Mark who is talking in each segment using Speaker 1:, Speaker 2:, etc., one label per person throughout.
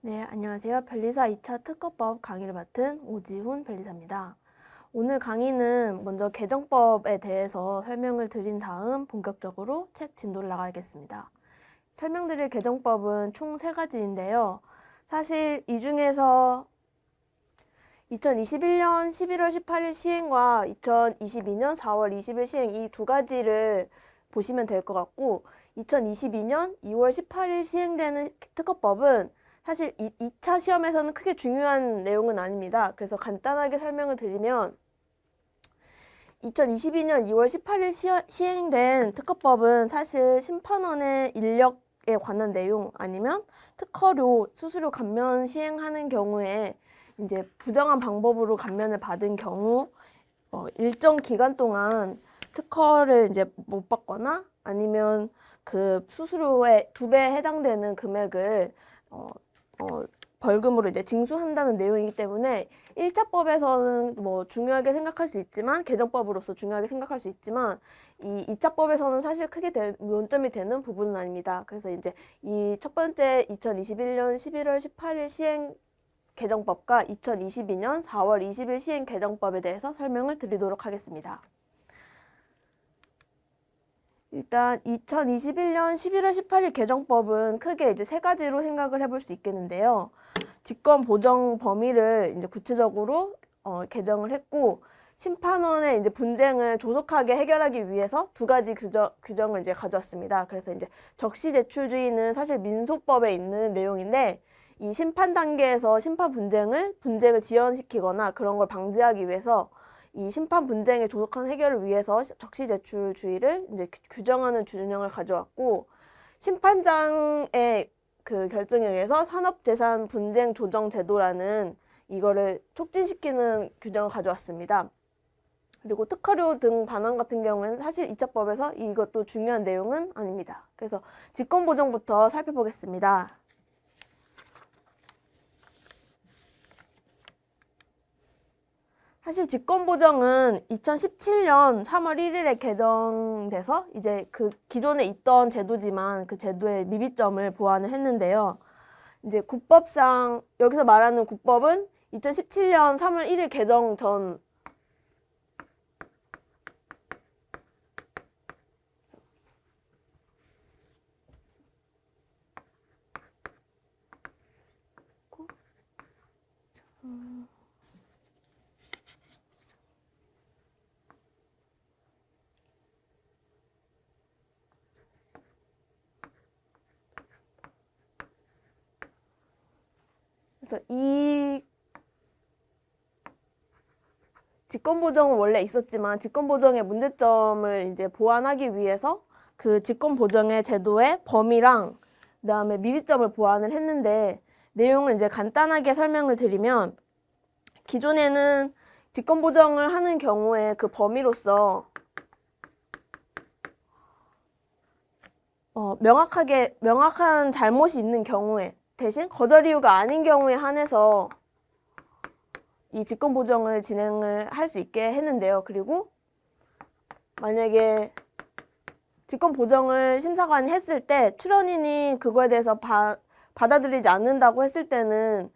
Speaker 1: 네, 안녕하세요. 변리사 2차 특허법 강의를 맡은 오지훈 변리사입니다. 오늘 강의는 먼저 개정법에 대해서 설명을 드린 다음 본격적으로 책 진도를 나가겠습니다. 설명드릴 개정법은 총 3가지인데요. 사실 이 중에서 2021년 11월 18일 시행과 2022년 4월 20일 시행 이 2가지를 보시면 될 것 같고 2022년 2월 18일 시행되는 특허법은 사실 2차 시험에서는 크게 중요한 내용은 아닙니다. 그래서 간단하게 설명을 드리면 2022년 2월 18일 시행된 특허법은 사실 심판원의 인력에 관한 내용 아니면 특허료, 수수료 감면 시행하는 경우에 이제 부정한 방법으로 감면을 받은 경우 일정 기간 동안 특허를 이제 못 받거나 아니면 그 수수료의 2배에 해당되는 금액을 벌금으로 이제 징수한다는 내용이기 때문에 1차법에서는 뭐 중요하게 생각할 수 있지만 개정법으로서 중요하게 생각할 수 있지만 이 2차법에서는 사실 크게 논점이 되는 부분은 아닙니다. 그래서 이제 이 첫 번째 2021년 11월 18일 시행 개정법과 2022년 4월 20일 시행 개정법에 대해서 설명을 드리도록 하겠습니다. 일단 2021년 11월 18일 개정법은 크게 이제 3가지로 생각을 해볼 수 있겠는데요. 직권 보정 범위를 이제 구체적으로 개정을 했고 심판원의 이제 분쟁을 조속하게 해결하기 위해서 2가지 규정을 이제 가져왔습니다. 그래서 이제 적시 제출주의는 사실 민소법에 있는 내용인데 이 심판 단계에서 심판 분쟁을 지연시키거나 그런 걸 방지하기 위해서 이 심판 분쟁의 조속한 해결을 위해서 적시 제출주의를 이제 규정하는 준령을 가져왔고 심판장의 그 결정에 의해서 산업재산 분쟁 조정 제도라는 이거를 촉진시키는 규정을 가져왔습니다. 그리고 특허료 등 반환 같은 경우에는 사실 2차법에서 이것도 중요한 내용은 아닙니다. 그래서 직권보정부터 살펴보겠습니다. 사실 직권보정은 2017년 3월 1일에 개정돼서 이제 그 기존에 있던 제도지만 그 제도의 미비점을 보완을 했는데요. 이제 국법상 여기서 말하는 국법은 2017년 3월 1일 개정 전 그래서 이 직권보정은 원래 있었지만 직권보정의 문제점을 이제 보완하기 위해서 그 직권보정의 제도의 범위랑 그다음에 미비점을 보완을 했는데 내용을 이제 간단하게 설명을 드리면 기존에는 직권보정을 하는 경우에 그 범위로서 명확한 잘못이 있는 경우에 대신 거절 이유가 아닌 경우에 한해서 이 직권보정을 진행을 할 수 있게 했는데요. 그리고 만약에 직권보정을 심사관이 했을 때 출연인이 그거에 대해서 받아들이지 않는다고 했을 때는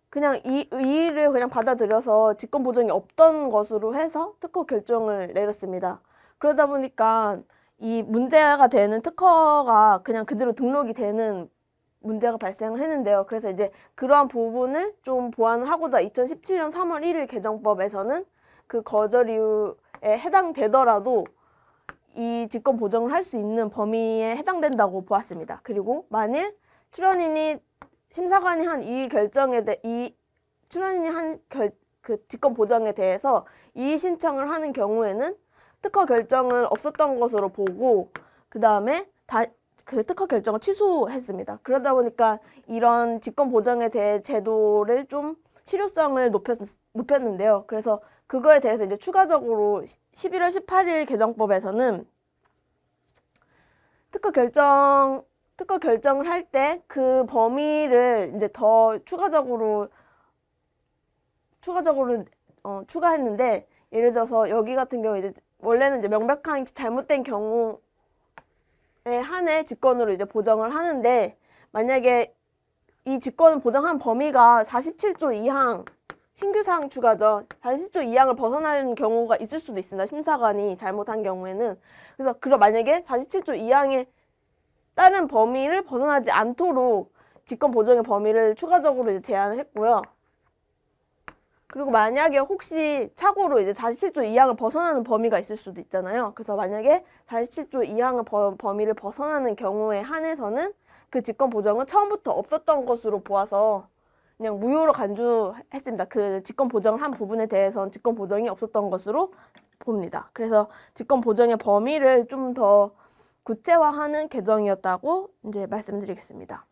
Speaker 1: 그냥 이 의의를 그냥 받아들여서 직권보정이 없던 것으로 해서 특허 결정을 내렸습니다. 그러다 보니까 이 문제가 되는 특허가 그냥 그대로 등록이 되는 문제가 발생을 했는데요. 그래서 이제 그러한 부분을 좀 보완하고자 2017년 3월 1일 개정법에서는 그 거절 이유에 해당되더라도 이 직권 보정을 할 수 있는 범위에 해당된다고 보았습니다. 그리고 만일 출연인이 심사관이 한 이 결정에 대해 출연인이 한 그 직권 보정에 대해서 이의 신청을 하는 경우에는 특허 결정은 없었던 것으로 보고 그 다음에 그 특허 결정을 취소했습니다. 그러다 보니까 이런 직권 보정에 대해 제도를 좀 실효성을 높였는데요. 그래서 그거에 대해서 이제 추가적으로 11월 18일 개정법에서는 특허 결정을 할 때 그 범위를 이제 더 추가적으로 추가했는데 예를 들어서 여기 같은 경우 이제 원래는 이제 명백한 잘못된 경우에 한해 직권으로 이제 보정을 하는데 만약에 이 직권을 보장한 범위가 47조 2항 신규 사항 추가죠. 47조 2항을 벗어나는 경우가 있을 수도 있습니다. 심사관이 잘못한 경우에는. 그래서 만약에 47조 2항에 다른 범위를 벗어나지 않도록 직권 보정의 범위를 추가적으로 이제 제한을 했고요. 그리고 만약에 혹시 착오로 이제 47조 2항을 벗어나는 범위가 있을 수도 있잖아요. 그래서 만약에 47조 2항을 범위를 벗어나는 경우에 한해서는 그 직권 보정은 처음부터 없었던 것으로 보아서 그냥 무효로 간주했습니다. 그 직권 보정을 한 부분에 대해서는 직권 보정이 없었던 것으로 봅니다. 그래서 직권 보정의 범위를 좀 더 구체화하는 개정이었다고 이제 말씀드리겠습니다.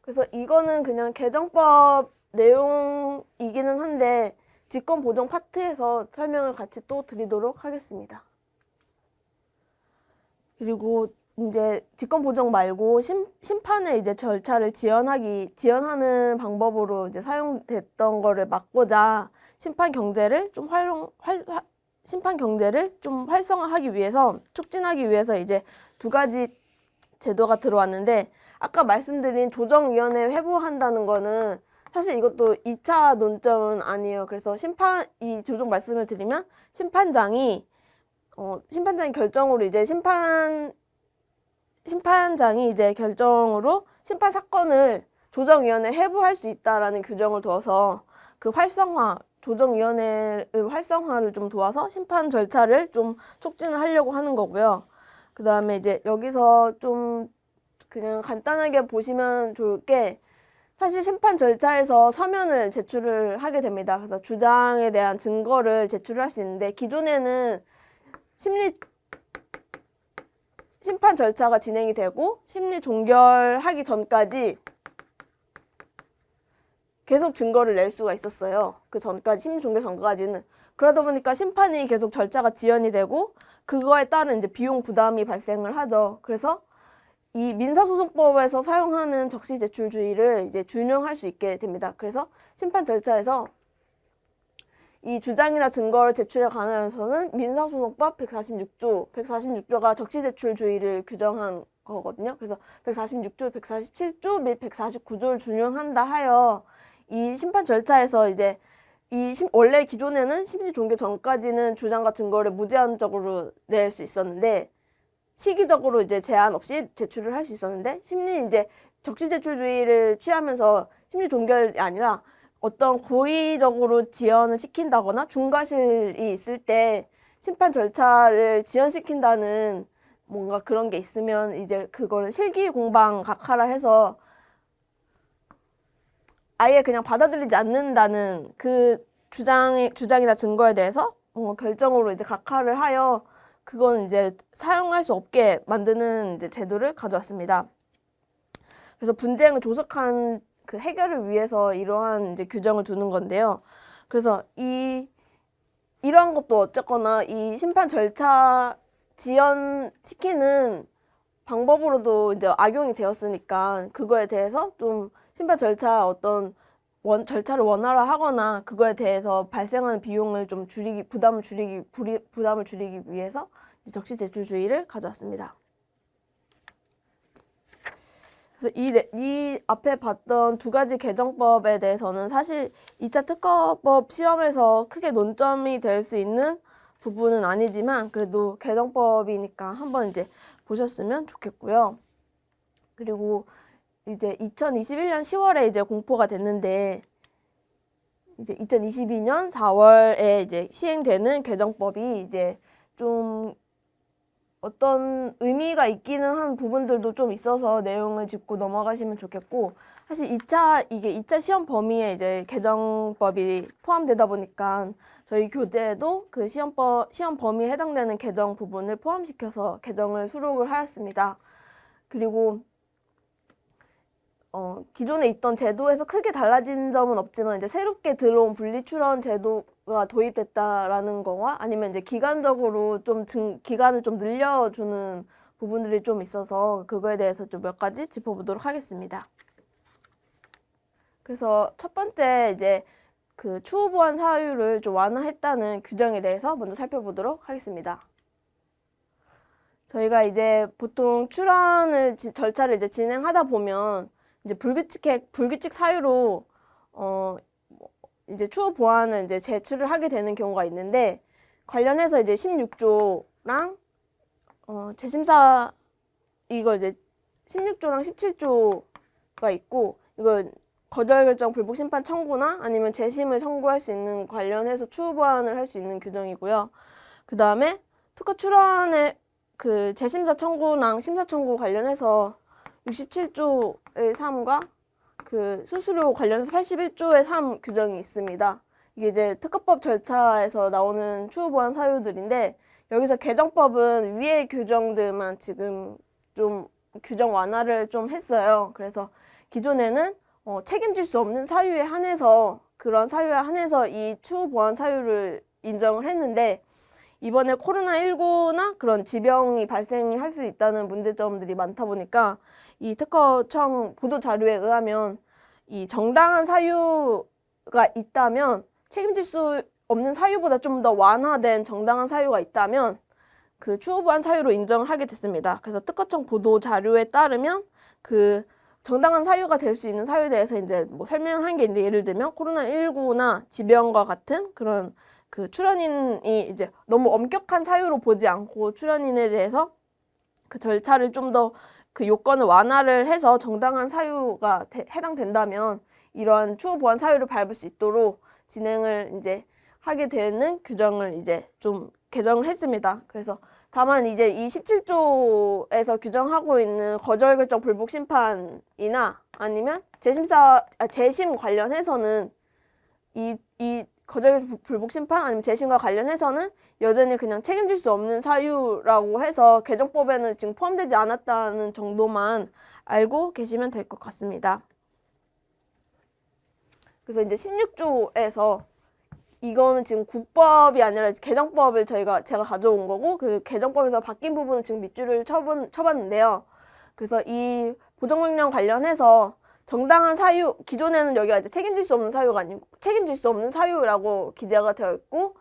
Speaker 1: 그래서 이거는 그냥 개정법 내용이기는 한데 직권 보정 파트에서 설명을 같이 또 드리도록 하겠습니다. 그리고 이제 직권 보정 말고 심판의 이제 절차를 지연하는 방법으로 이제 사용됐던 거를 막고자 심판 경제를 좀 활성화하기 위해서 촉진하기 위해서 이제 두 가지 제도가 들어왔는데 아까 말씀드린 조정위원회 회부한다는 거는 사실 이것도 2차 논점은 아니에요. 그래서 이 조정 말씀을 드리면 심판장이 결정으로 이제 심판장이 이제 결정으로 심판 사건을 조정위원회에 회부할 수 있다라는 규정을 두어서 그 조정위원회의 활성화를 좀 도와서 심판 절차를 좀 촉진을 하려고 하는 거고요. 그 다음에 이제 여기서 좀 그냥 간단하게 보시면 좋을 게 사실 심판 절차에서 서면을 제출을 하게 됩니다. 그래서 주장에 대한 증거를 제출을 할 수 있는데 기존에는 심판 절차가 진행이 되고 심리 종결하기 전까지 계속 증거를 낼 수가 있었어요. 그 전까지, 심리 종결 전까지는. 그러다 보니까 심판이 계속 절차가 지연이 되고 그거에 따른 이제 비용 부담이 발생을 하죠. 그래서 이 민사소송법에서 사용하는 적시 제출주의를 이제 준용할 수 있게 됩니다. 그래서 심판 절차에서 이 주장이나 증거를 제출에 관하여서는 민사소송법 146조가 적시 제출주의를 규정한 거거든요. 그래서 146조, 147조 및 149조를 준용한다 하여 이 심판 절차에서 이제 원래 기존에는 심리 종결 전까지는 주장과 증거를 무제한적으로 낼 수 있었는데 시기적으로 이제 제한 없이 제출을 할 수 있었는데 이제 적시 제출주의를 취하면서 심리 종결이 아니라 어떤 고의적으로 지연을 시킨다거나 중과실이 있을 때 심판 절차를 지연시킨다는 뭔가 그런 게 있으면 이제 그거는 실기공방 각하라 해서 아예 그냥 받아들이지 않는다는 그 주장이나 증거에 대해서 결정으로 이제 각하를 하여 그건 이제 사용할 수 없게 만드는 이제 제도를 가져왔습니다. 그래서 분쟁을 조속한 그 해결을 위해서 이러한 이제 규정을 두는 건데요. 그래서 이러한 것도 어쨌거나 이 심판 절차 지연시키는 방법으로도 이제 악용이 되었으니까 그거에 대해서 좀 심판 절차 절차를 원활화하거나 그거에 대해서 발생하는 비용을 좀 부담을 줄이기 위해서 적시 제출주의를 가져왔습니다. 그래서 이 앞에 봤던 두 가지 개정법에 대해서는 사실 2차 특허법 시험에서 크게 논점이 될 수 있는 부분은 아니지만 그래도 개정법이니까 한번 이제 보셨으면 좋겠고요. 그리고 이제 2021년 10월에 이제 공포가 됐는데 이제 2022년 4월에 이제 시행되는 개정법이 이제 좀 어떤 의미가 있기는 한 부분들도 좀 있어서 내용을 짚고 넘어가시면 좋겠고 사실 2차 시험 범위에 이제 개정법이 포함되다 보니까 저희 교재에도 그 시험 범위에 해당되는 개정 부분을 포함시켜서 개정을 수록을 하였습니다. 그리고 기존에 있던 제도에서 크게 달라진 점은 없지만 이제 새롭게 들어온 분리출원 제도가 도입됐다라는 거와 아니면 이제 기간적으로 기간을 좀 늘려주는 부분들이 좀 있어서 그거에 대해서 좀 몇 가지 짚어보도록 하겠습니다. 그래서 첫 번째 이제 그 추후 보완 사유를 좀 완화했다는 규정에 대해서 먼저 살펴보도록 하겠습니다. 저희가 이제 보통 출원을 절차를 이제 진행하다 보면 이제 불규칙 사유로 이제 추후 보완을 이제 제출을 하게 되는 경우가 있는데, 관련해서 이제 16조랑 재심사 이거 이제 16조랑 17조가 있고, 이거 거절결정 불복 심판 청구나 아니면 재심을 청구할 수 있는 관련해서 추후 보완을 할 수 있는 규정이고요. 그 다음에 특허 출원의 그 재심사 청구랑 심사 청구 관련해서 67조의 3과 그 수수료 관련해서 81조의 3 규정이 있습니다. 이게 이제 특허법 절차에서 나오는 추후 보완 사유들인데, 여기서 개정법은 위의 규정들만 지금 좀 규정 완화를 좀 했어요. 그래서 기존에는 책임질 수 없는 사유에 한해서, 그런 사유에 한해서 이 추후 보완 사유를 인정을 했는데, 이번에 코로나19나 그런 지병이 발생할 수 있다는 문제점들이 많다 보니까 이 특허청 보도 자료에 의하면 이 정당한 사유가 있다면, 책임질 수 없는 사유보다 좀 더 완화된 정당한 사유가 있다면 그 추후 보완 사유로 인정을 하게 됐습니다. 그래서 특허청 보도 자료에 따르면 그 정당한 사유가 될 수 있는 사유에 대해서 이제 뭐 설명한 게 있는데, 예를 들면 코로나19나 지병과 같은 그런 그 출연인이 이제 너무 엄격한 사유로 보지 않고 출연인에 대해서 그 절차를 좀 더 그 요건을 완화를 해서 정당한 사유가 해당된다면 이러한 추후 보완 사유를 밟을 수 있도록 진행을 이제 하게 되는 규정을 이제 좀 개정을 했습니다. 그래서 다만 이제 이 17조에서 규정하고 있는 거절결정 불복 심판이나 아니면 재심 관련해서는 이 거절 불복 심판 아니면 재심과 관련해서는 여전히 그냥 책임질 수 없는 사유라고 해서 개정법에는 지금 포함되지 않았다는 정도만 알고 계시면 될 것 같습니다. 그래서 이제 16조에서 이거는 지금 국법이 아니라 개정법을 제가 가져온 거고, 그 개정법에서 바뀐 부분은 지금 밑줄을 쳐봤는데요. 그래서 이 보정명령 관련해서 정당한 사유, 기존에는 여기가 이제 책임질 수 없는 사유가 아니고 책임질 수 없는 사유라고 기재가 되어 있고,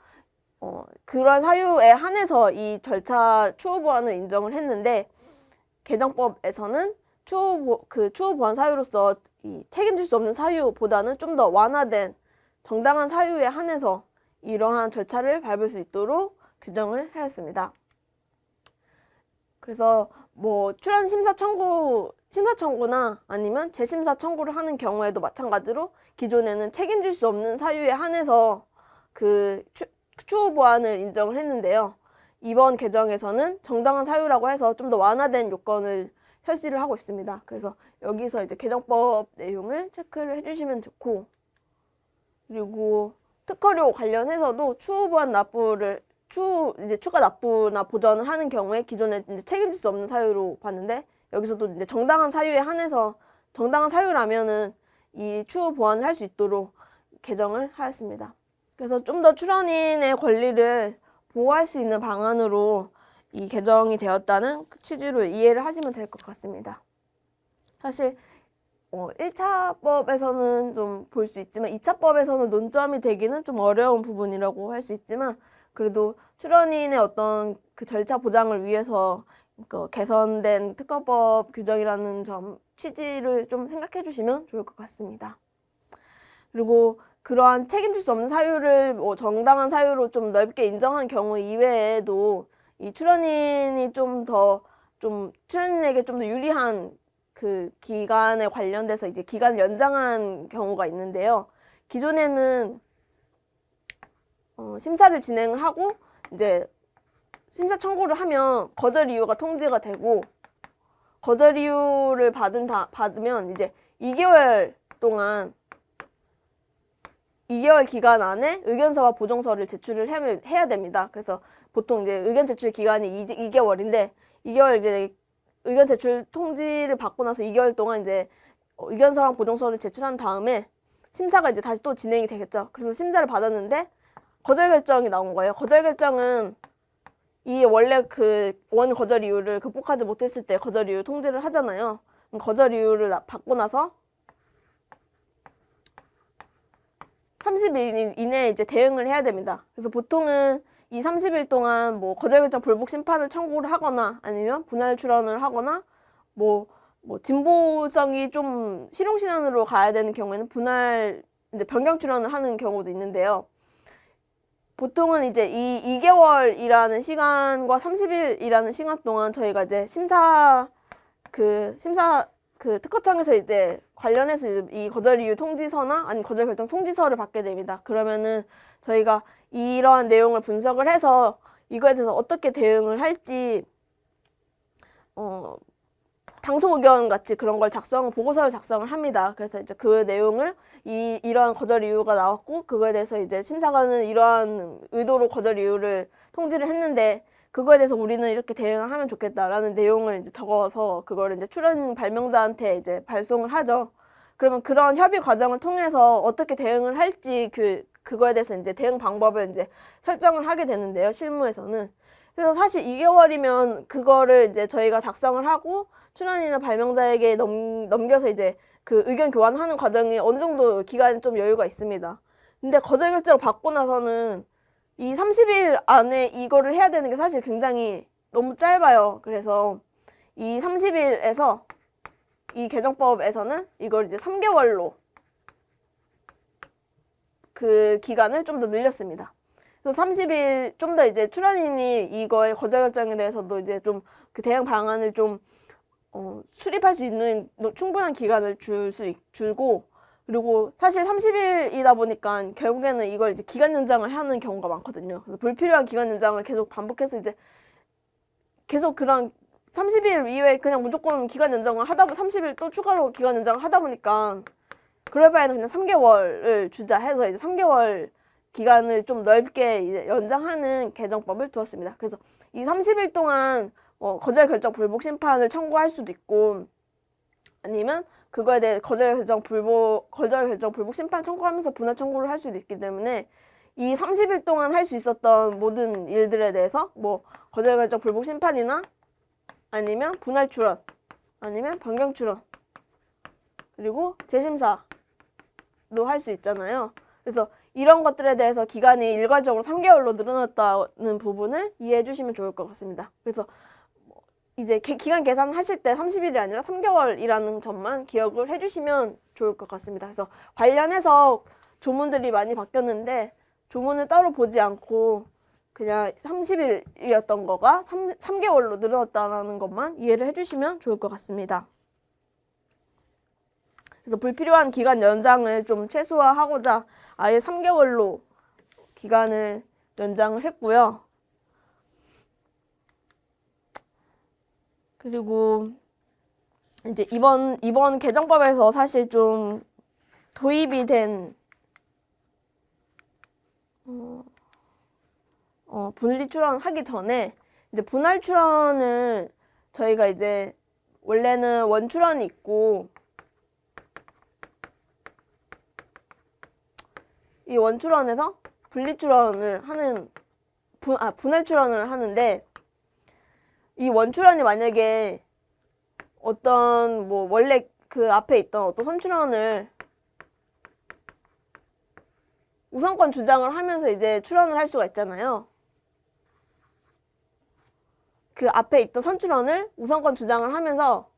Speaker 1: 그런 사유에 한해서 이 절차 추후 보완을 인정을 했는데, 개정법에서는 추후 보완 사유로서 이 책임질 수 없는 사유보다는 좀 더 완화된 정당한 사유에 한해서 이러한 절차를 밟을 수 있도록 규정을 하였습니다. 그래서 뭐 출연 심사 청구나 아니면 재심사 청구를 하는 경우에도 마찬가지로 기존에는 책임질 수 없는 사유에 한해서 그 추후 보완을 인정을 했는데요. 이번 개정에서는 정당한 사유라고 해서 좀 더 완화된 요건을 설치를 하고 있습니다. 그래서 여기서 이제 개정법 내용을 체크를 해주시면 좋고, 그리고 특허료 관련해서도 추후 보완 납부를 추가 납부나 보전을 하는 경우에 기존에 이제 책임질 수 없는 사유로 봤는데, 여기서도 이제 정당한 사유에 한해서 정당한 사유라면은 이 추후 보완을 할 수 있도록 개정을 하였습니다. 그래서 좀 더 출연인의 권리를 보호할 수 있는 방안으로 이 개정이 되었다는 그 취지로 이해를 하시면 될 것 같습니다. 사실 1차 법에서는 좀 볼 수 있지만 2차 법에서는 논점이 되기는 좀 어려운 부분이라고 할 수 있지만, 그래도 출연인의 어떤 그 절차 보장을 위해서 그 개선된 특허법 규정이라는 점 취지를 좀 생각해 주시면 좋을 것 같습니다. 그리고 그러한 책임질 수 없는 사유를 뭐 정당한 사유로 좀 넓게 인정한 경우 이외에도 이 출연인이 출연인에게 좀 더 유리한 그 기간에 관련돼서 이제 기간을 연장한 경우가 있는데요. 기존에는 심사를 진행을 하고 이제 심사 청구를 하면 거절 이유가 통지가 되고, 거절 이유를 받으면 이제 2개월 기간 안에 의견서와 보정서를 제출을 해야 됩니다. 그래서 보통 이제 의견 제출 기간이 2개월인데 2개월 이제 의견 제출 통지를 받고 나서 2개월 동안 이제 의견서랑 보정서를 제출한 다음에 심사가 이제 다시 또 진행이 되겠죠. 그래서 심사를 받았는데 거절 결정이 나온 거예요. 거절 결정은 이 원래 그 원 거절 이유를 극복하지 못했을 때 거절 이유 통지를 하잖아요. 거절 이유를 받고 나서 30일 이내에 이제 대응을 해야 됩니다. 그래서 보통은 이 30일 동안 뭐 거절결정 불복 심판을 청구를 하거나 아니면 분할 출원을 하거나 뭐 진보성이 좀 실용신안으로 가야 되는 경우에는 분할 이제 변경 출원을 하는 경우도 있는데요. 보통은 이제 이 2개월이라는 시간과 30일이라는 시간 동안 저희가 이제 심사 특허청에서 이제 관련해서 이 거절 이유 통지서나 아니면 거절 결정 통지서를 받게 됩니다. 그러면은 저희가 이러한 내용을 분석을 해서 이거에 대해서 어떻게 대응을 할지 당소 의견 같이 그런 걸 보고서를 작성을 합니다. 그래서 이제 그 내용을 이러한 거절 이유가 나왔고 그거에 대해서 이제 심사관은 이러한 의도로 거절 이유를 통지를 했는데 그거에 대해서 우리는 이렇게 대응을 하면 좋겠다라는 내용을 이제 적어서 그거를 이제 출연 발명자한테 이제 발송을 하죠. 그러면 그런 협의 과정을 통해서 어떻게 대응을 할지 그거에 대해서 이제 대응 방법을 이제 설정을 하게 되는데요. 실무에서는. 그래서 사실 2개월이면 그거를 이제 저희가 작성을 하고 출연이나 발명자에게 넘겨서 이제 그 의견 교환하는 과정이 어느 정도 기간이 좀 여유가 있습니다. 근데 거절 결정을 받고 나서는 이 30일 안에 이거를 해야 되는 게 사실 굉장히 너무 짧아요. 그래서 이 30일에서 이 개정법에서는 이걸 이제 3개월로 그 기간을 좀 더 늘렸습니다. 그래서 30일 좀 더 이제 출연인이 이거의 거절 결정에 대해서도 이제 좀 그 대응 방안을 좀 수립할 수 있는 충분한 기간을 주고 그리고 사실 30일이다 보니까 결국에는 이걸 이제 기간 연장을 하는 경우가 많거든요. 그래서 불필요한 기간 연장을 계속 반복해서 이제 계속 그런 30일 이외에 그냥 무조건 기간 연장을 30일 또 추가로 기간 연장을 하다 보니까 그럴 바에는 그냥 3개월을 주자 해서 이제 3개월 기간을 좀 넓게 이제 연장하는 개정법을 두었습니다. 그래서 이 30일 동안 거절 결정 불복 심판을 청구할 수도 있고 아니면 그거에 대해 거절 결정 불복 심판 청구하면서 분할 청구를 할 수도 있기 때문에 이 30일 동안 할 수 있었던 모든 일들에 대해서 뭐 거절 결정 불복 심판이나 아니면 분할 출원 아니면 변경 출원 그리고 재심사도 할 수 있잖아요. 그래서 이런 것들에 대해서 기간이 일괄적으로 3개월로 늘어났다는 부분을 이해해 주시면 좋을 것 같습니다. 그래서 이제 기간 계산을 하실 때 30일이 아니라 3개월이라는 점만 기억을 해주시면 좋을 것 같습니다. 그래서 관련해서 조문들이 많이 바뀌었는데 조문을 따로 보지 않고 그냥 30일이었던 거가 3개월로 늘어났다는 것만 이해를 해주시면 좋을 것 같습니다. 그래서 불필요한 기간 연장을 좀 최소화하고자 아예 3개월로 기간을 연장을 했고요. 그리고 이제 이번 개정법에서 사실 좀 도입이 된 분리 출원하기 전에 이제 분할 출원을 저희가 이제 원래는 원 출원이 있고 이 원 출원에서 분리 출원을 하는 분할 출원을 하는데 이 원 출원이 만약에 어떤 뭐 원래 그 앞에 있던 어떤 선출원을 우선권 주장을 하면서 이제 출원을 할 수가 있잖아요. 그 앞에 있던 선출원을 우선권 주장을 하면서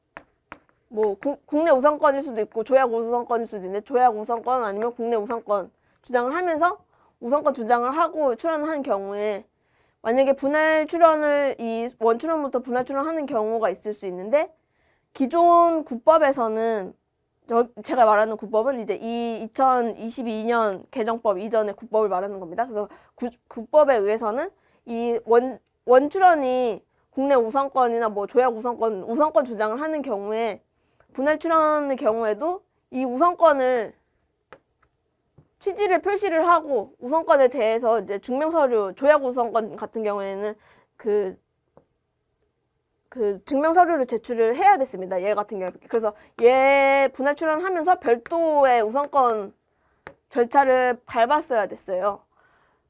Speaker 1: 뭐 국내 우선권일 수도 있고 조약 우선권일 수도 있는데 조약 우선권 아니면 국내 우선권 주장을 하면서 우선권 주장을 하고 출원을 하는 경우에 만약에 분할 출원을 이 원 출원부터 분할 출원하는 경우가 있을 수 있는데 기존 국법에서는 제가 말하는 국법은 이제 이 2022년 개정법 이전의 국법을 말하는 겁니다. 그래서 국법에 의해서는 이 원 출원이 국내 우선권이나 뭐 조약 우선권 주장을 하는 경우에 분할 출원의 경우에도 이 우선권을 취지를 표시를 하고 우선권에 대해서 이제 증명서류, 조약 우선권 같은 경우에는 그 증명서류를 제출을 해야 됐습니다. 얘 같은 경우에. 그래서 얘 분할 출원하면서 별도의 우선권 절차를 밟았어야 됐어요.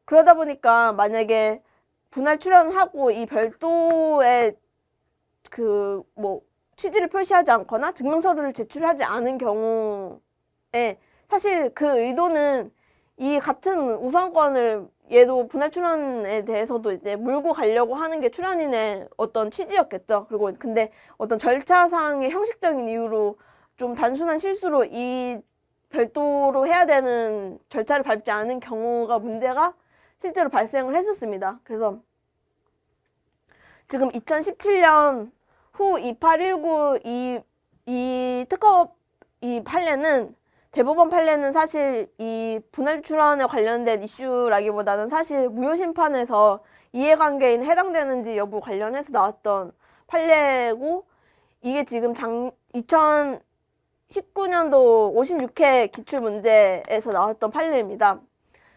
Speaker 1: 그러다 보니까 만약에 분할 출원하고 이 별도의 그 뭐 취지를 표시하지 않거나 증명서류를 제출하지 않은 경우에 사실 그 의도는 이 같은 우선권을 얘도 분할 출연에 대해서도 이제 물고 가려고 하는 게 출연인의 어떤 취지였겠죠. 그리고 근데 어떤 절차상의 형식적인 이유로 좀 단순한 실수로 이 별도로 해야 되는 절차를 밟지 않은 경우가 문제가 실제로 발생을 했었습니다. 그래서 지금 2017년 후 2819 이 특허 이 판례는 대법원 판례는 사실 이 분할 출연에 관련된 이슈라기보다는 사실 무효 심판에서 이해관계인 해당되는지 여부 관련해서 나왔던 판례고 이게 지금 2019년도 56회 기출문제에서 나왔던 판례입니다.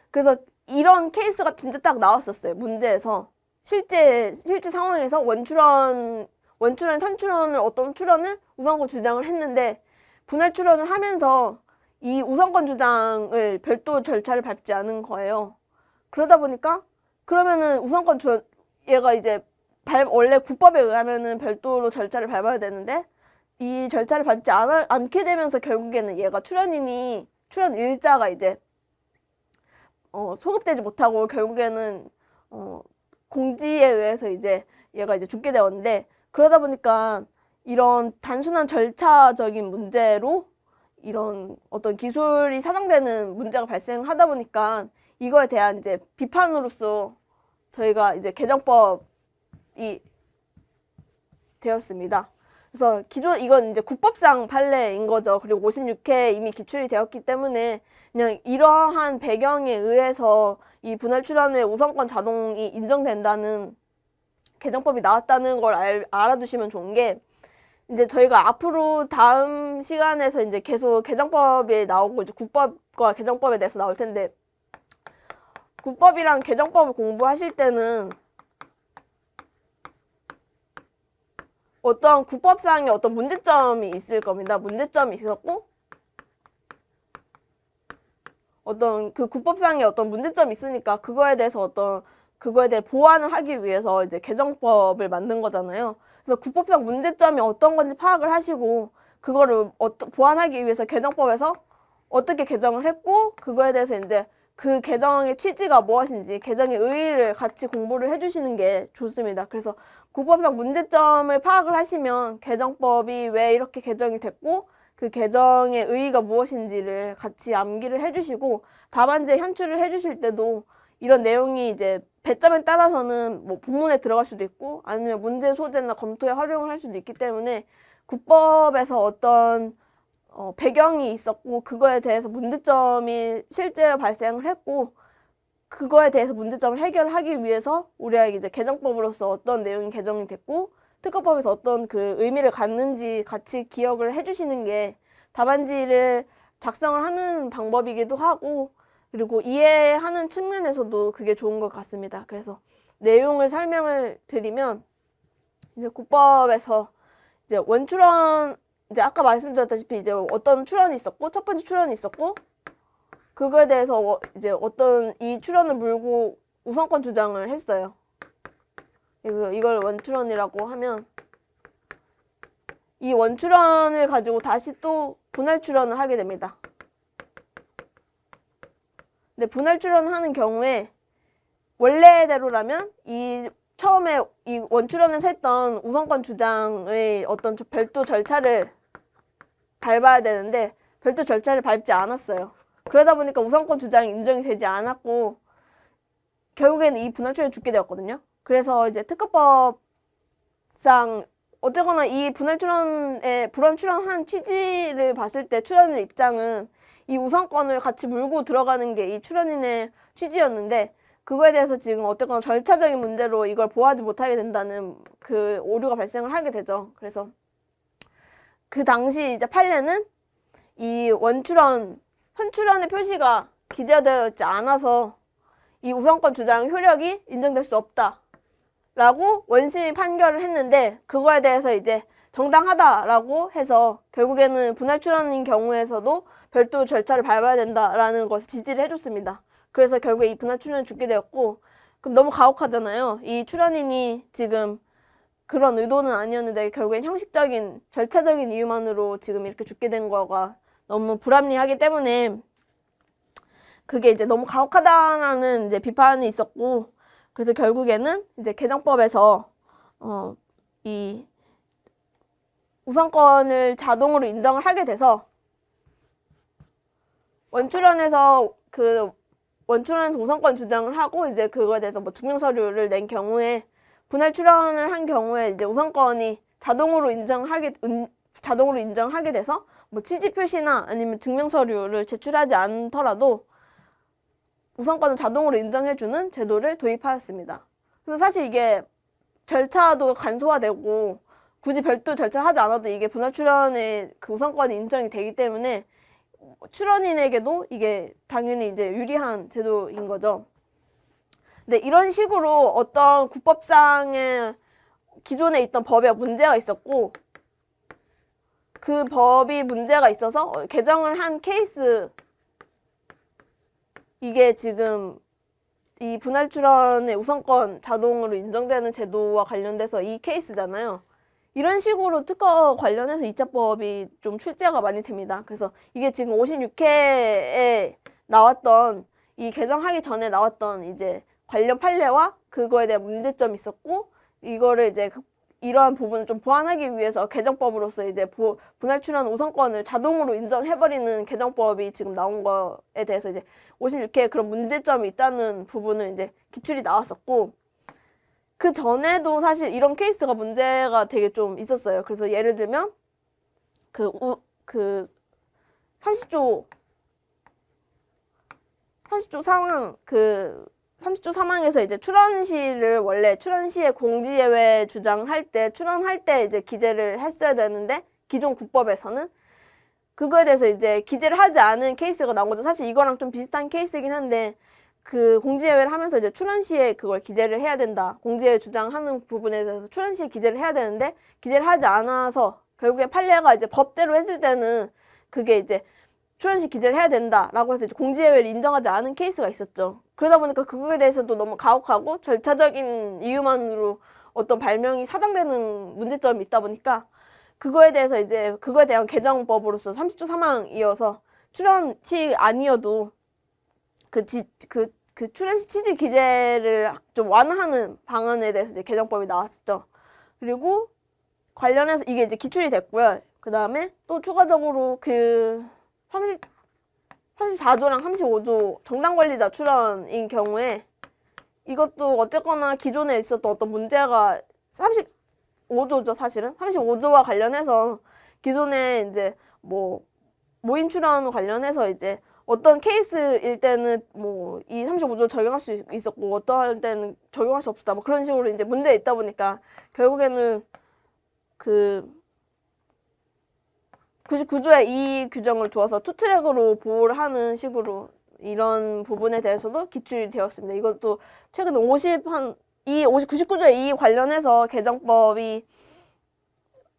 Speaker 1: 그래서 이런 케이스가 진짜 딱 나왔었어요. 문제에서 실제 상황에서 원출연, 선출연을 어떤 출연을 우선권 주장을 했는데 분할 출연을 하면서 이 우선권 주장을 별도 절차를 밟지 않은 거예요. 그러다 보니까 그러면은 우선권 얘가 이제 원래 국법에 의하면은 별도로 절차를 밟아야 되는데 이 절차를 밟지 않게 되면서 결국에는 얘가 출연 일자가 이제 소급되지 못하고 결국에는 공지에 의해서 이제 얘가 이제 죽게 되었는데 그러다 보니까 이런 단순한 절차적인 문제로 이런 어떤 기술이 사정되는 문제가 발생하다 보니까 이거에 대한 이제 비판으로서 저희가 이제 개정법이 되었습니다. 그래서 이건 이제 국법상 판례인 거죠. 그리고 56회 이미 기출이 되었기 때문에 그냥 이러한 배경에 의해서 이 분할 출연의 우선권 자동이 인정된다는 개정법이 나왔다는 걸 알아두시면 좋은 게 이제 저희가 앞으로 다음 시간에서 이제 계속 개정법이 나오고 이제 국법과 개정법에 대해서 나올 텐데 국법이랑 개정법을 공부하실 때는 어떤 국법상의 어떤 문제점이 있을 겁니다. 문제점이 있었고 어떤 그 국법상의 어떤 문제점이 있으니까 그거에 대해 보완을 하기 위해서 이제 개정법을 만든 거잖아요. 그래서 국법상 문제점이 어떤 건지 파악을 하시고 그거를 보완하기 위해서 개정법에서 어떻게 개정을 했고 그거에 대해서 이제 그 개정의 취지가 무엇인지 개정의 의의를 같이 공부를 해주시는 게 좋습니다. 그래서 국법상 문제점을 파악을 하시면 개정법이 왜 이렇게 개정이 됐고 그 개정의 의의가 무엇인지를 같이 암기를 해주시고 답안지에 현출을 해주실 때도 이런 내용이 이제 배점에 따라서는 뭐 본문에 들어갈 수도 있고 아니면 문제 소재나 검토에 활용을 할 수도 있기 때문에 국법에서 어떤 배경이 있었고 그거에 대해서 문제점이 실제로 발생을 했고 그거에 대해서 문제점을 해결하기 위해서 우리가 이제 개정법으로서 어떤 내용이 개정이 됐고 특허법에서 어떤 그 의미를 갖는지 같이 기억을 해주시는 게 답안지를 작성을 하는 방법이기도 하고 그리고 이해하는 측면에서도 그게 좋은 것 같습니다. 그래서 내용을 설명을 드리면 이제 국법에서 이제 원출연 이제 아까 말씀드렸다시피 이제 어떤 출연이 있었고 첫 번째 출연이 있었고 그거에 대해서 이제 어떤 이 출연을 물고 우선권 주장을 했어요. 그래서 이걸 원출연이라고 하면 이 원출연을 가지고 다시 또 분할 출연을 하게 됩니다. 근데 분할 출연을 하는 경우에 원래대로라면 처음에 이 원출연에서 했던 우선권 주장의 어떤 별도 절차를 밟아야 되는데 별도 절차를 밟지 않았어요. 그러다 보니까 우선권 주장이 인정이 되지 않았고 결국에는 이 분할 출연이 죽게 되었거든요. 그래서 이제 특허법상 어쨌거나 이 분할 출연에 불원 출연한 취지를 봤을 때 출연인의 입장은 이 우선권을 같이 물고 들어가는 게 이 출연인의 취지였는데 그거에 대해서 지금 어쨌거나 절차적인 문제로 이걸 보호하지 못하게 된다는 그 오류가 발생을 하게 되죠. 그래서 그 당시 이제 판례는 이 선출연의 표시가 기재되어 있지 않아서 이 우선권 주장 효력이 인정될 수 없다라고 원심이 판결을 했는데 그거에 대해서 이제 정당하다라고 해서 결국에는 분할 출연인 경우에서도 별도 절차를 밟아야 된다라는 것을 지지를 해줬습니다. 그래서 결국에 이 분할 출연이 죽게 되었고 그럼 너무 가혹하잖아요. 이 출연인이 지금 그런 의도는 아니었는데 결국엔 형식적인 절차적인 이유만으로 지금 이렇게 죽게 된 거가 너무 불합리하기 때문에 그게 이제 너무 가혹하다라는 이제 비판이 있었고, 그래서 결국에는 이제 개정법에서 이 우선권을 자동으로 인정을 하게 돼서 원출원에서 원출원에서 우선권 주장을 하고 이제 그거에 대해서 뭐 증명 서류를 낸 경우에 분할 출원을 한 경우에 이제 우선권이 자동으로 인정하게 돼서 뭐 취지 표시나 아니면 증명 서류를 제출하지 않더라도 우선권을 자동으로 인정해주는 제도를 도입하였습니다. 그래서 사실 이게 절차도 간소화되고 굳이 별도 절차를 하지 않아도 이게 분할 출원의 그 우선권이 인정이 되기 때문에 출원인에게도 이게 당연히 이제 유리한 제도인 거죠. 근데 이런 식으로 어떤 국법상의 기존에 있던 법에 문제가 있었고 그 법이 문제가 있어서 개정을 한 케이스, 이게 지금 이 분할 출원의 우선권 자동으로 인정되는 제도와 관련돼서 이 케이스잖아요. 이런 식으로 특허 관련해서 2차법이 좀 출제가 많이 됩니다. 그래서 이게 지금 56회에 나왔던, 이 개정하기 전에 나왔던 이제 관련 판례와 그거에 대한 문제점이 있었고, 이거를 이제 이러한 부분을 좀 보완하기 위해서 개정법으로서 이제 분할 출원 우선권을 자동으로 인정해버리는 개정법이 지금 나온 거에 대해서 이제 56회에 그런 문제점이 있다는 부분을 이제 기출이 나왔었고, 그 전에도 사실 이런 케이스가 문제가 되게 좀 있었어요. 그래서 예를 들면 그 30조 상황, 30조 상황에서 이제 출원시를 원래 출원시의 공지예외 주장할 때 출원할 때 이제 기재를 했어야 되는데 기존 국법에서는 그거에 대해서 이제 기재를 하지 않은 케이스가 나온 거죠. 사실 이거랑 좀 비슷한 케이스이긴 한데 그 공지예외를 하면서 이제 출원시에 그걸 기재를 해야 된다. 공지예외 주장하는 부분에 대해서 출원시에 기재를 해야 되는데 기재를 하지 않아서 결국에 판례가 이제 법대로 했을 때는 그게 이제 출원시 기재를 해야 된다라고 해서 이제 공지예외를 인정하지 않은 케이스가 있었죠. 그러다 보니까 그거에 대해서도 너무 가혹하고 절차적인 이유만으로 어떤 발명이 사장되는 문제점이 있다 보니까 그거에 대해서 이제 그거에 대한 개정법으로서 30조 3항이어서 출원시 아니어도 그 출원시 취지 기재를 좀 완화하는 방안에 대해서 이제 개정법이 나왔었죠. 그리고 관련해서 이게 이제 기출이 됐고요. 그 다음에 또 추가적으로 그 34조랑 35조 정당 관리자 출원인 경우에 이것도 어쨌거나 기존에 있었던 어떤 문제가 35조죠, 사실은. 35조와 관련해서 기존에 이제 뭐 모인 출원 관련해서 이제 어떤 케이스일 때는 뭐 이 35조 적용할 수 있었고 어떤 때는 적용할 수 없었다. 뭐 그런 식으로 이제 문제가 있다 보니까 결국에는 그 99조에 이 규정을 두어서 투트랙으로 보호를 하는 식으로 이런 부분에 대해서도 기출이 되었습니다. 이것도 최근에 99조에 이 관련해서 개정법이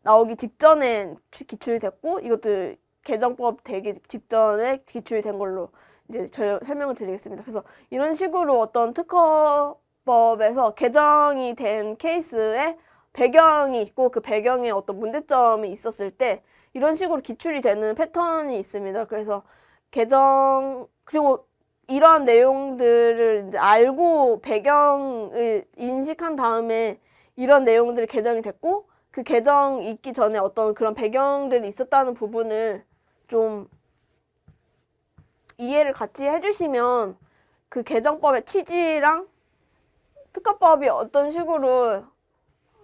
Speaker 1: 나오기 직전에 기출이 됐고 이것도 개정법 되기 직전에 기출이 된 걸로 이제 설명을 드리겠습니다. 그래서 이런 식으로 어떤 특허법에서 개정이 된 케이스에 배경이 있고 그 배경에 어떤 문제점이 있었을 때 이런 식으로 기출이 되는 패턴이 있습니다. 그래서 그리고 이러한 내용들을 이제 알고 배경을 인식한 다음에 이런 내용들이 개정이 됐고 그 개정 있기 전에 어떤 그런 배경들이 있었다는 부분을 좀 이해를 같이 해주시면 그 개정법의 취지랑 특허법이 어떤 식으로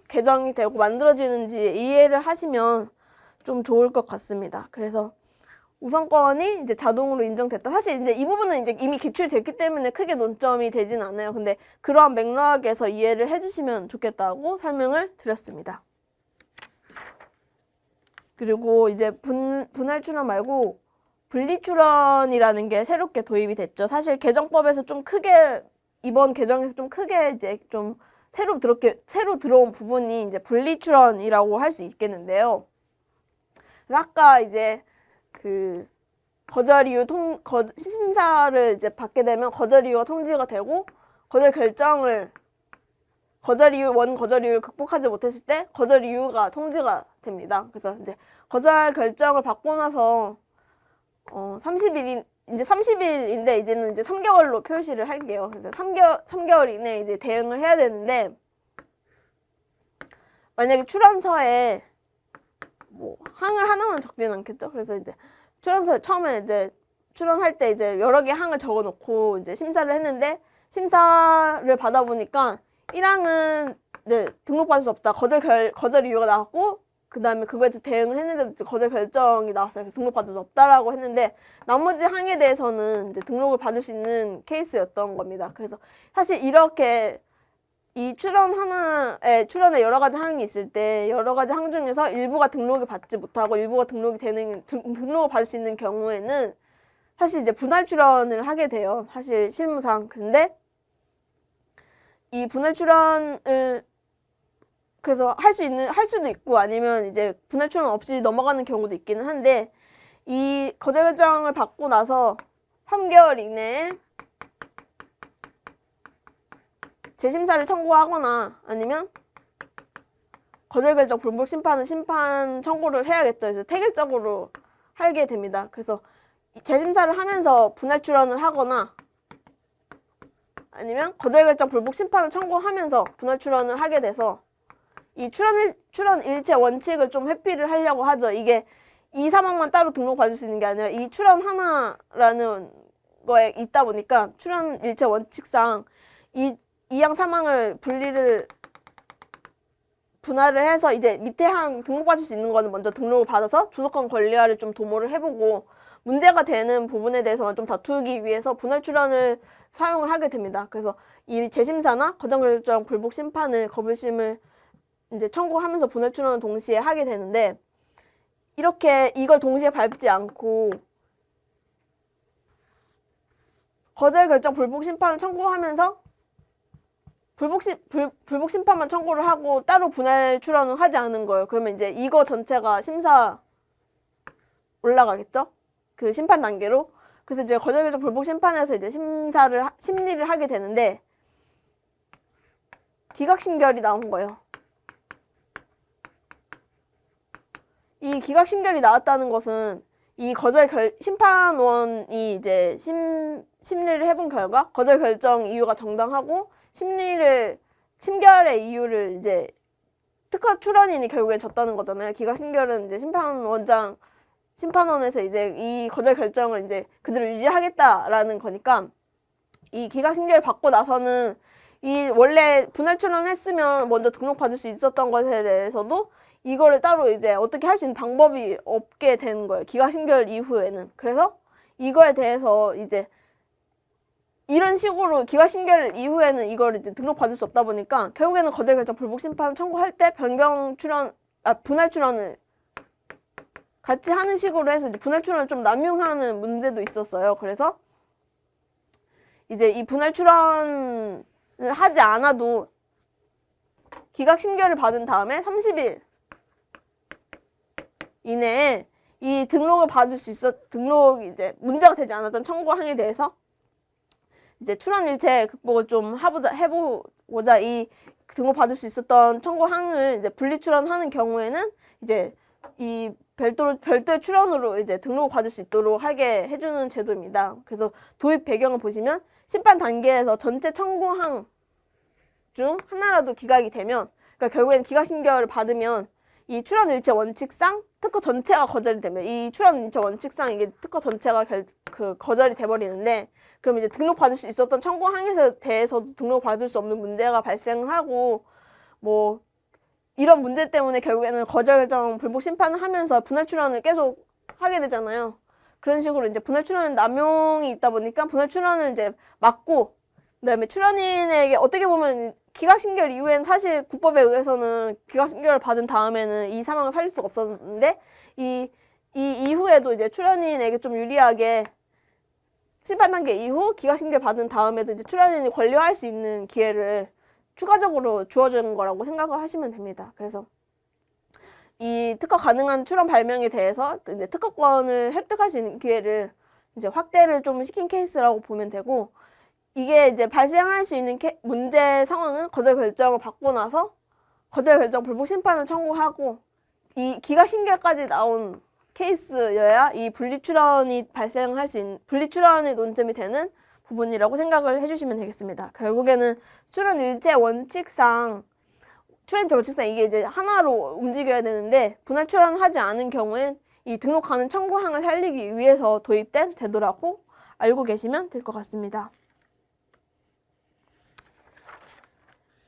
Speaker 1: 개정이 되고 만들어지는지 이해를 하시면 좀 좋을 것 같습니다. 그래서 우선권이 이제 자동으로 인정됐다. 사실 이제 이 부분은 이제 이미 기출됐기 때문에 크게 논점이 되진 않아요. 근데 그러한 맥락에서 이해를 해주시면 좋겠다고 설명을 드렸습니다. 그리고 이제 분할 출원 말고 분리 출원이라는 게 새롭게 도입이 됐죠. 사실 개정법에서 좀 크게 이번 개정에서 좀 크게 이제 좀 새로 들어온 부분이 이제 분리 출원이라고 할 수 있겠는데요. 아까 이제 그 거절 이유 심사를 이제 받게 되면 거절 이유가 통지가 되고 거절 이유를 극복하지 못했을 때 거절 이유가 통지가 됩니다. 그래서 이제 거절 결정을 받고 나서 30일 이제 30일인데 이제는 이제 3개월로 표시를 할게요. 그래서 3개월 이내에 이제 대응을 해야 되는데, 만약에 출원서에 뭐 항을 하나만 적지는 않겠죠. 그래서 이제 출원서 처음에 이제 출원할 때 이제 여러 개 항을 적어 놓고 이제 심사를 했는데, 심사를 받아보니까 1항은 네, 등록받을 수 없다. 거절 이유가 나왔고, 그 다음에 그거에 대해서 대응을 했는데도 거절 결정이 나왔어요. 그래서 등록받을 수 없다라고 했는데, 나머지 항에 대해서는 이제 등록을 받을 수 있는 케이스였던 겁니다. 그래서 사실 이렇게 이 출원에 여러 가지 항이 있을 때 여러 가지 항 중에서 일부가 등록이 받지 못하고 일부가 등록을 받을 수 있는 경우에는 사실 이제 분할 출원을 하게 돼요. 사실 실무상. 근데 이 분할 출원을 그래서 할 수도 있고 아니면 이제 분할 출원 없이 넘어가는 경우도 있기는 한데, 이 거절 결정을 받고 나서 3개월 이내에 재심사를 청구하거나 아니면 거절 결정 불복 심판은 심판 청구를 해야겠죠. 그래서 태길적으로 하게 됩니다. 그래서 재심사를 하면서 분할 출원을 하거나 아니면 거절 결정 불복 심판을 청구하면서 분할 출원을 하게 돼서 이 출원 일체 원칙을 좀 회피를 하려고 하죠. 이게 이 사망만 따로 등록받을 수 있는 게 아니라 이 출원 하나라는 거에 있다 보니까 출원 일체 원칙상 이양 사망을 분할을 해서 이제 밑에 항 등록받을 수 있는 거는 먼저 등록을 받아서 조속한 권리화를 좀 도모를 해보고, 문제가 되는 부분에 대해서만 좀 다투기 위해서 분할 출원을 사용을 하게 됩니다. 그래서 이 재심사나 거절 결정 불복 심판을 거부심을 이제 청구하면서 분할 출원을 동시에 하게 되는데, 이렇게 이걸 동시에 밟지 않고 거절 결정 불복 심판을 청구하면서 불복 심판만 청구를 하고 따로 분할 출원은 하지 않은 거예요. 그러면 이제 이거 전체가 심사 올라가겠죠? 그 심판 단계로. 그래서 이제 거절 결정 불복 심판에서 이제 심리를 하게 되는데, 기각심결이 나온 거예요. 이 기각심결이 나왔다는 것은 이 심판원이 이제 심리를 해본 결과 거절 결정 이유가 정당하고 심결의 이유를 이제 특허 출원인이 결국엔 졌다는 거잖아요. 기각심결은 이제 심판원에서 이제 이 거절 결정을 이제 그대로 유지하겠다라는 거니까, 이 기각심결을 받고 나서는 이 원래 분할 출원했으면 먼저 등록받을 수 있었던 것에 대해서도 이거를 따로 이제 어떻게 할 수 있는 방법이 없게 되는 거예요. 기각심결 이후에는. 그래서 이거에 대해서 이제 이런 식으로 기각심결 이후에는 이걸 이제 등록받을 수 없다 보니까 결국에는 거절 결정 불복 심판 청구할 때 분할 출원을 같이 하는 식으로 해서 이제 분할 출원을 좀 남용하는 문제도 있었어요. 그래서 이제 이 분할 출원을 하지 않아도 기각심결을 받은 다음에 30일 이내에 이 등록을 받을 수 등록이 이제 문제가 되지 않았던 청구항에 대해서 이제 출원일체 극복을 좀 해보고자 이 등록받을 수 있었던 청구항을 이제 분리출원하는 경우에는 이제 이 별도의 출원으로 이제 등록받을 수 있도록 하게 해주는 제도입니다. 그래서 도입 배경을 보시면 심판 단계에서 전체 청구항 중 하나라도 기각이 되면, 그러니까 결국엔 기각심결을 받으면 이 출원일체 원칙상 특허 전체가 거절이 되면, 이 출원일체 원칙상 이게 특허 전체가 거절이 돼버리는데, 그럼 이제 등록받을 수 있었던 청구항에 대해서도 등록받을 수 없는 문제가 발생을 하고, 뭐 이런 문제 때문에 결국에는 거절 결정 불복 심판을 하면서 분할 출원을 계속 하게 되잖아요. 그런 식으로 이제 분할 출원 남용이 있다 보니까 분할 출원을 이제 막고, 그다음에 출원인에게 어떻게 보면 기각심결 이후엔 사실 국법에 의해서는 기각심결을 받은 다음에는 이 사망을 살릴 수가 없었는데, 이 이후에도 이제 출원인에게 좀 유리하게 심판 단계 이후 기각심결 받은 다음에도 이제 출원인이 권리화할 수 있는 기회를 추가적으로 주어주는 거라고 생각을 하시면 됩니다. 그래서 이 특허 가능한 출원 발명에 대해서 이제 특허권을 획득할 수 있는 기회를 이제 확대를 좀 시킨 케이스라고 보면 되고, 이게 이제 발생할 수 있는 문제 상황은 거절 결정을 받고 나서 거절 결정 불복 심판을 청구하고 이 기각심결까지 나온 케이스여야 이 분리출원이 발생할 수 있는, 분리출원의 논점이 되는 부분이라고 생각을 해주시면 되겠습니다. 결국에는 출원 일체 원칙상, 출원 일체 원칙상 이게 이제 하나로 움직여야 되는데 분할 출원하지 않은 경우엔 이 등록하는 청구항을 살리기 위해서 도입된 제도라고 알고 계시면 될 것 같습니다.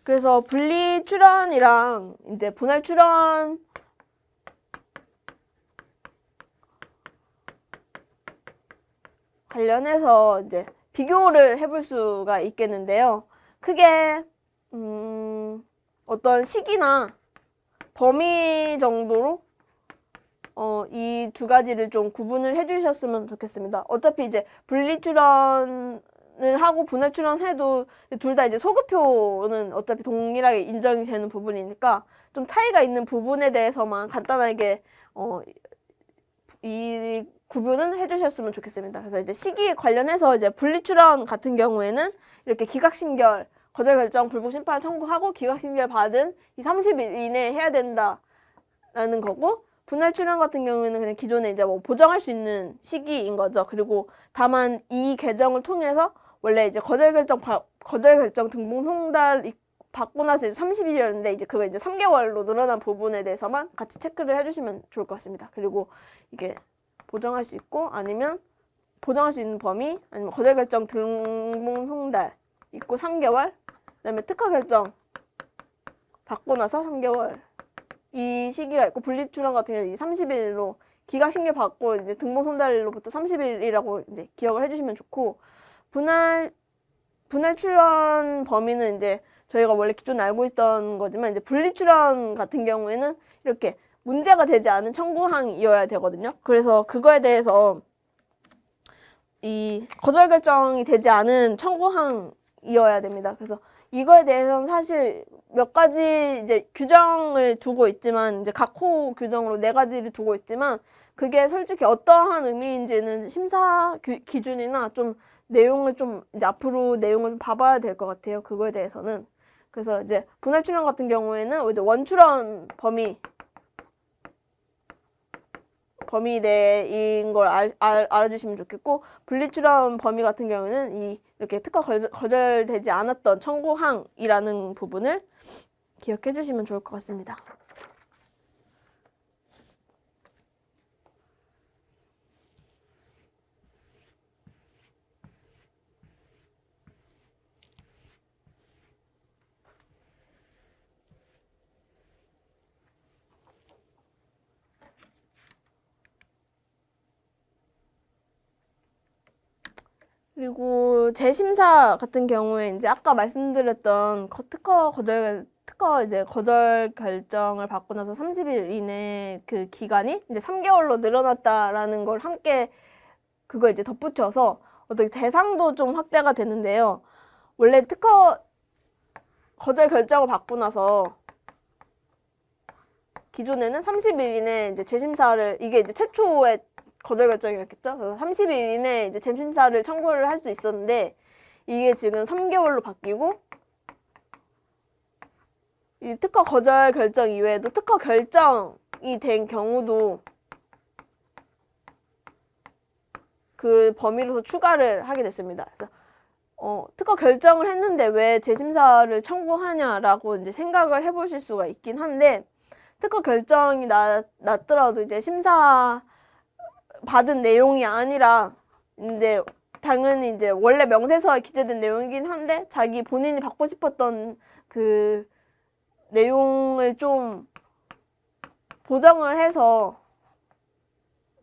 Speaker 1: 그래서 분리 출원이랑 이제 분할 출원 관련해서 이제 비교를 해볼 수가 있겠는데요. 크게 어떤 시기나 범위 정도로 이 두 가지를 좀 구분을 해주셨으면 좋겠습니다. 어차피 이제 분리 출원을 하고 분할 출원해도 둘 다 이제 소급표는 어차피 동일하게 인정이 되는 부분이니까 좀 차이가 있는 부분에 대해서만 간단하게 이 구분은 해주셨으면 좋겠습니다. 그래서 이제 시기 관련해서 이제 분리 출원 같은 경우에는 이렇게 기각심결, 거절 결정, 불복 심판을 청구하고 기각심결 받은 이 30일 이내에 해야 된다라는 거고, 분할 출원 같은 경우에는 그냥 기존에 이제 뭐 보정할 수 있는 시기인 거죠. 그리고 다만 이 개정을 통해서 원래 이제 거절 결정 등본 송달 받고 나서 이제 30일이었는데 이제 그거 이제 3개월로 늘어난 부분에 대해서만 같이 체크를 해주시면 좋을 것 같습니다. 그리고 이게 보정할 수 있고 아니면 보정할 수 있는 범위 아니면 거절 결정 등본 송달 있고 3개월, 그다음에 특허 결정 받고 나서 3개월 이 시기가 있고, 분리 출원 같은 경우는 30일로 기각심결 받고 이제 등본 송달로부터 30일이라고 이제 기억을 해주시면 좋고, 분할 출원 범위는 이제 저희가 원래 기존에 알고 있던 거지만 이제 분리 출원 같은 경우에는 이렇게 문제가 되지 않은 청구항이어야 되거든요. 그래서 그거에 대해서 이 거절 결정이 되지 않은 청구항이어야 됩니다. 그래서 이거에 대해서는 사실 몇 가지 이제 규정을 두고 있지만 이제 각 호 규정으로 4가지를 두고 있지만 그게 솔직히 어떠한 의미인지는 심사 기준이나 좀 내용을 좀 이제 앞으로 내용을 좀 봐봐야 될 것 같아요. 그거에 대해서는. 그래서 이제 분할 출원 같은 경우에는 이제 원출원 범위 내인 걸 알아주시면 좋겠고, 분리 출원 범위 같은 경우는 이렇게 특허 거절되지 않았던 청구항이라는 부분을 기억해 주시면 좋을 것 같습니다. 그리고 재심사 같은 경우에 이제 아까 말씀드렸던 특허 거절 결정을 받고 나서 30일 이내 그 기간이 이제 3개월로 늘어났다라는 걸 함께 그거 이제 덧붙여서 어떻게 대상도 좀 확대가 되는데요. 원래 특허 거절 결정을 받고 나서 기존에는 30일 이내에 이제 재심사를, 이게 이제 최초의 거절 결정이었겠죠. 그래서 30일 이내에 이제 재심사를 청구를 할 수 있었는데 이게 지금 3개월로 바뀌고, 이 특허 거절 결정 이외에도 특허 결정이 된 경우도 그 범위로서 추가를 하게 됐습니다. 그래서 특허 결정을 했는데 왜 재심사를 청구하냐라고 이제 생각을 해보실 수가 있긴 한데, 특허 결정이 났더라도 이제 심사 받은 내용이 아니라 이제 당연히 이제 원래 명세서에 기재된 내용이긴 한데 자기 본인이 받고 싶었던 그 내용을 좀 보정을 해서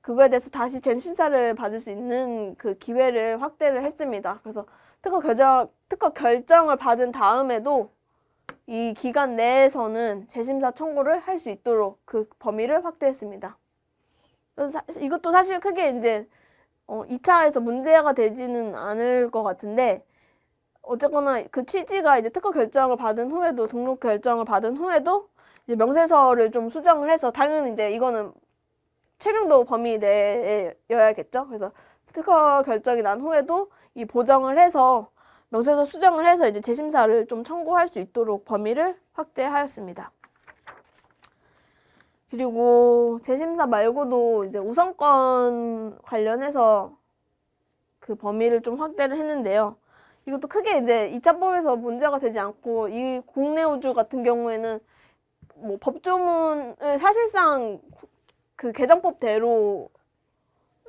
Speaker 1: 그거에 대해서 다시 재심사를 받을 수 있는 그 기회를 확대를 했습니다. 그래서 특허 결정을 받은 다음에도 이 기간 내에서는 재심사 청구를 할 수 있도록 그 범위를 확대했습니다. 그래서 이것도 사실 크게 이제 2차에서 문제가 되지는 않을 것 같은데, 어쨌거나 그 취지가 이제 특허 결정을 받은 후에도, 등록 결정을 받은 후에도 이제 명세서를 좀 수정을 해서, 당연히 이제 이거는 채용도 범위 내여야겠죠. 그래서 특허 결정이 난 후에도 이 보정을 해서 명세서 수정을 해서 이제 재심사를 좀 청구할 수 있도록 범위를 확대하였습니다. 그리고 재심사 말고도 이제 우선권 관련해서 그 범위를 좀 확대를 했는데요. 이것도 크게 이제 이차법에서 문제가 되지 않고, 이 국내 우주 같은 경우에는 뭐 법조문을 사실상 그 개정법대로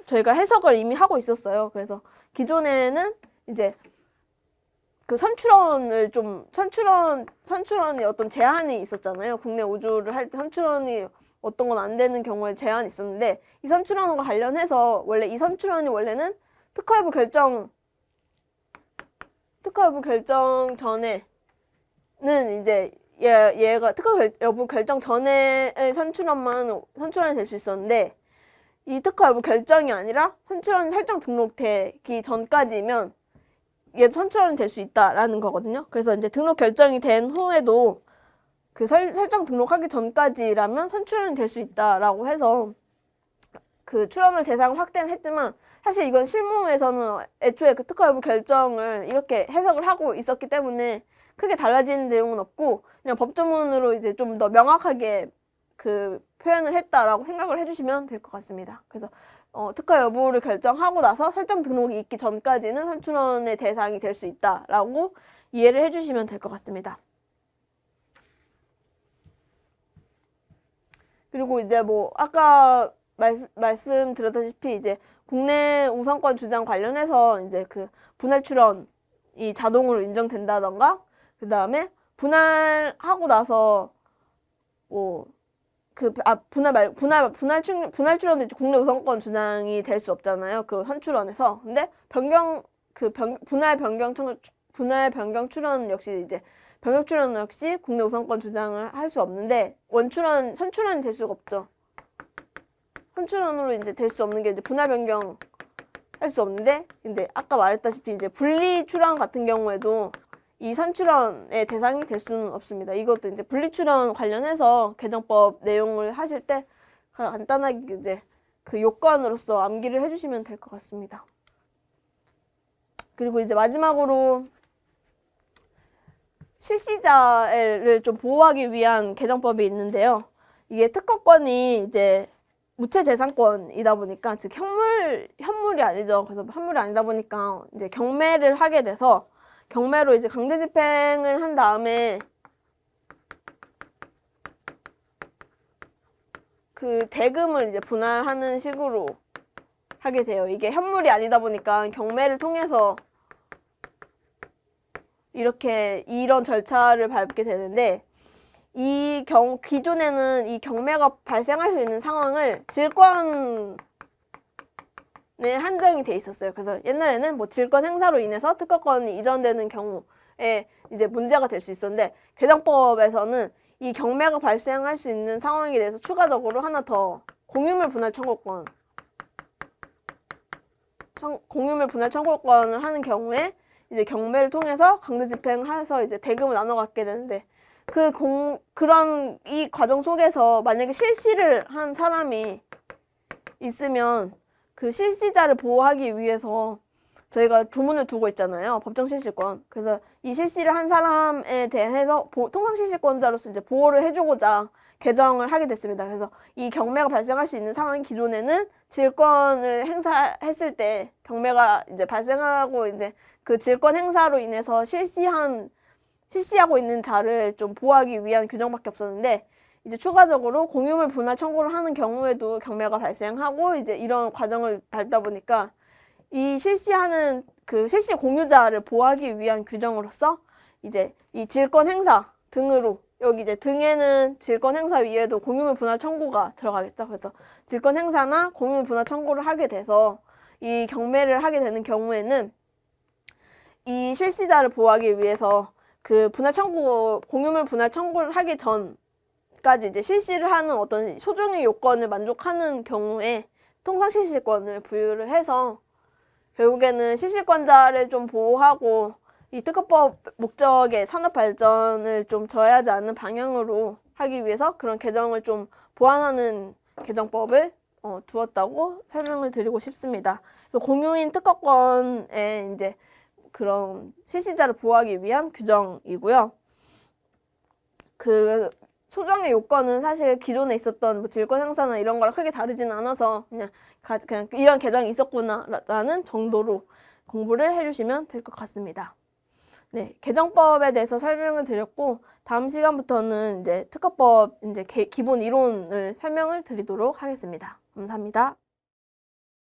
Speaker 1: 저희가 해석을 이미 하고 있었어요. 그래서 기존에는 이제 그 선출원이 어떤 제한이 있었잖아요. 국내 우주를 할 때 선출원이 어떤 건 안 되는 경우에 제한이 있었는데, 이 선출원과 관련해서 원래 이 선출원이 원래는 특허 여부 결정 전에는 이제 얘가 특허 여부 결정 전에 선출원이 될 수 있었는데, 이 특허 여부 결정이 아니라 선출원 설정 등록되기 전까지면 얘도 선출원이 될 수 있다라는 거거든요. 그래서 이제 등록 결정이 된 후에도 그 설정 등록하기 전까지라면 선출원이 될 수 있다라고 해서 그 출원을 대상 확대는 했지만, 사실 이건 실무에서는 애초에 그 특허 여부 결정을 이렇게 해석을 하고 있었기 때문에 크게 달라지는 내용은 없고, 그냥 법조문으로 이제 좀 더 명확하게 그 표현을 했다라고 생각을 해주시면 될 것 같습니다. 그래서 특허 여부를 결정하고 나서 설정 등록이 있기 전까지는 선출원의 대상이 될 수 있다라고 이해를 해주시면 될 것 같습니다. 그리고 이제 뭐 아까 말씀드렸다시피 이제 국내 우선권 주장 관련해서 이제 그 분할 출원이 자동으로 인정된다던가, 그 다음에 분할하고 나서 뭐 분할 출원도 이제 국내 우선권 주장이 될 수 없잖아요. 그 선출원에서. 근데 분할 변경 출원 역시 이제 병역 출원 역시 국내 우선권 주장을 할 수 없는데, 선출원이 될 수가 없죠. 선출원으로 이제 될 수 없는 게 이제 분할 변경 할 수 없는데, 근데 아까 말했다시피 이제 분리 출원 같은 경우에도 이 선출원의 대상이 될 수는 없습니다. 이것도 이제 분리 출원 관련해서 개정법 내용을 하실 때 간단하게 이제 그 요건으로서 암기를 해주시면 될 것 같습니다. 그리고 이제 마지막으로 실시자를 좀 보호하기 위한 개정법이 있는데요. 이게 특허권이 이제 무체재산권이다 보니까, 즉 현물이 아니죠. 그래서 현물이 아니다 보니까 이제 경매를 하게 돼서, 경매로 이제 강제 집행을 한 다음에 그 대금을 이제 분할하는 식으로 하게 돼요. 이게 현물이 아니다 보니까 경매를 통해서 이런 절차를 밟게 되는데, 기존에는 이 경매가 발생할 수 있는 상황을 질권에 한정이 돼 있었어요. 그래서 옛날에는 뭐 질권 행사로 인해서 특허권이 이전되는 경우에 이제 문제가 될 수 있었는데, 개정법에서는 이 경매가 발생할 수 있는 상황에 대해서 추가적으로 하나 더 공유물 분할 청구권을 하는 경우에 이제 경매를 통해서 강제 집행을 해서 이제 대금을 나눠 갖게 되는데, 그런 이 과정 속에서 만약에 실시를 한 사람이 있으면 그 실시자를 보호하기 위해서 저희가 조문을 두고 있잖아요. 법정 실시권. 그래서 이 실시를 한 사람에 대해서 통상 실시권자로서 이제 보호를 해주고자 개정을 하게 됐습니다. 그래서 이 경매가 발생할 수 있는 상황이, 기존에는 질권을 행사했을 때 경매가 이제 발생하고 이제 그 질권 행사로 인해서 실시하고 있는 자를 좀 보호하기 위한 규정밖에 없었는데, 이제 추가적으로 공유물 분할 청구를 하는 경우에도 경매가 발생하고 이제 이런 과정을 밟다 보니까 이 실시하는 그 실시 공유자를 보호하기 위한 규정으로서 이제 이 질권 행사 등으로, 여기 이제 등에는 질권 행사 위에도 공유물 분할 청구가 들어가겠죠. 그래서 질권 행사나 공유물 분할 청구를 하게 돼서 이 경매를 하게 되는 경우에는 이 실시자를 보호하기 위해서 그 공유물 분할 청구를 하기 전까지 이제 실시를 하는 어떤 소정의 요건을 만족하는 경우에 통상 실시권을 부여를 해서, 결국에는 실시권자를 좀 보호하고 이 특허법 목적의 산업 발전을 좀 저해하지 않는 방향으로 하기 위해서 그런 개정을 좀 보완하는 개정법을 두었다고 설명을 드리고 싶습니다. 그래서 공유인 특허권에 이제 그런 실시자를 보호하기 위한 규정이고요. 그 소정의 요건은 사실 기존에 있었던 뭐 질권 행사나 이런 거랑 크게 다르지는 않아서 그냥 이런 개정이 있었구나라는 정도로 공부를 해주시면 될 것 같습니다. 네, 개정법에 대해서 설명을 드렸고 다음 시간부터는 이제 특허법 이제 기본 이론을 설명을 드리도록 하겠습니다. 감사합니다.